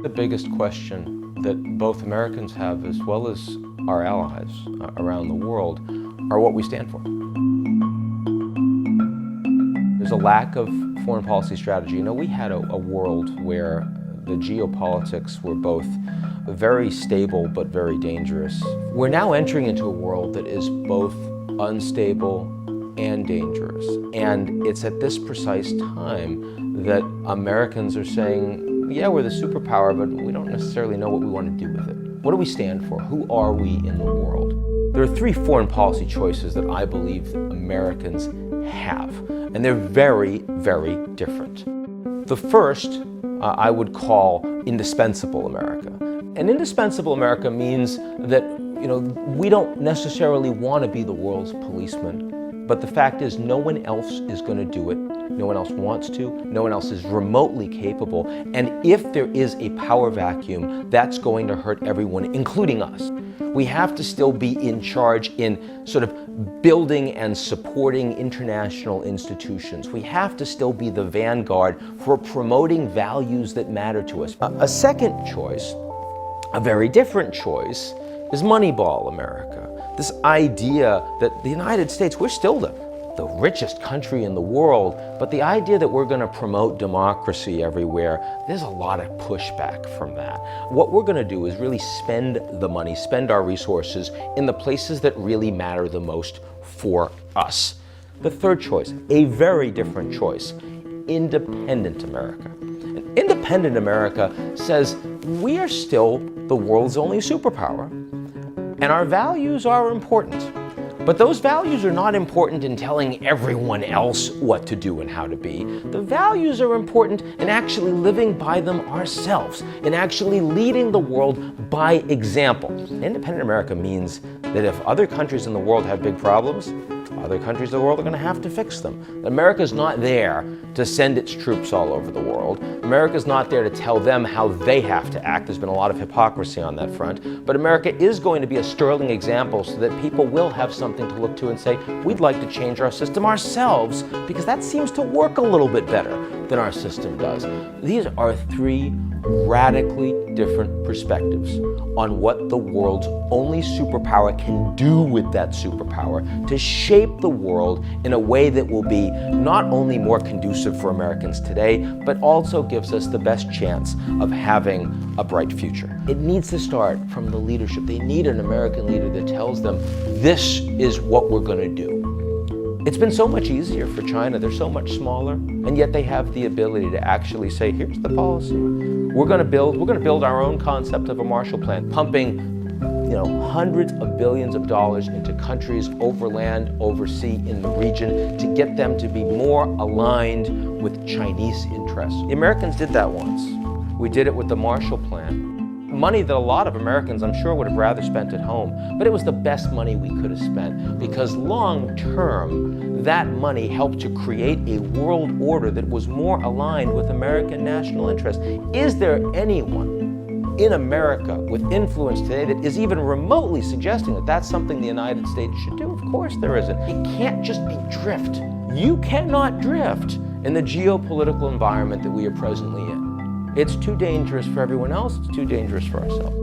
The biggest question that both Americans have, as well as our allies around the world, are what we stand for. There's a lack of foreign policy strategy. You know, we had a world where the geopolitics were both very stable but very dangerous. We're now entering into a world that is both unstable and dangerous. And it's at this precise time that Americans are saying, yeah, we're the superpower, but we don't necessarily know what we want to do with it. What do we stand for? Who are we in the world? There are three foreign policy choices that I believe that Americans have, and they're very, very different. The first I would call indispensable America. And indispensable America means that, you know, we don't necessarily want to be the world's policeman, but the fact is no one else is going to do it. No one else wants to. No one else is remotely capable. And if there is a power vacuum, that's going to hurt everyone, including us. We have to still be in charge in sort of building and supporting international institutions. We have to still be the vanguard for promoting values that matter to us. A second choice, a very different choice, is Moneyball America. This idea that the United States, we're still the richest country in the world, but the idea that we're going to promote democracy everywhere, there's a lot of pushback from that. What we're going to do is really spend the money, spend our resources in the places that really matter the most for us. The third choice, a very different choice, independent America. And independent America says we are still the world's only superpower, and our values are important. But those values are not important in telling everyone else what to do and how to be. The values are important in actually living by them ourselves, in actually leading the world by example. Independent America means that if other countries in the world have big problems, other countries of the world are going to have to fix them. America's not there to send its troops all over the world. America's not there to tell them how they have to act. There's been a lot of hypocrisy on that front. But America is going to be a sterling example so that people will have something to look to and say, we'd like to change our system ourselves because that seems to work a little bit better than our system does. These are three radically different perspectives on what the world's only superpower can do with that superpower to shape the world in a way that will be not only more conducive for Americans today, but also gives us the best chance of having a bright future. It needs to start from the leadership. They need an American leader that tells them, this is what we're going to do. It's been so much easier for China. They're so much smaller, and yet they have the ability to actually say, here's the policy. We're going to build our own concept of a Marshall Plan, pumping, you know, hundreds of billions of dollars into countries overland, oversea, in the region to get them to be more aligned with Chinese interests. The Americans did that once. We did it with the Marshall Plan. Money that a lot of Americans, I'm sure, would have rather spent at home, but it was the best money we could have spent because long term, that money helped to create a world order that was more aligned with American national interests. Is there anyone in America with influence today that is even remotely suggesting that that's something the United States should do? Of course there isn't. It can't just be drift. You cannot drift in the geopolitical environment that we are presently in. It's too dangerous for everyone else, it's too dangerous for ourselves.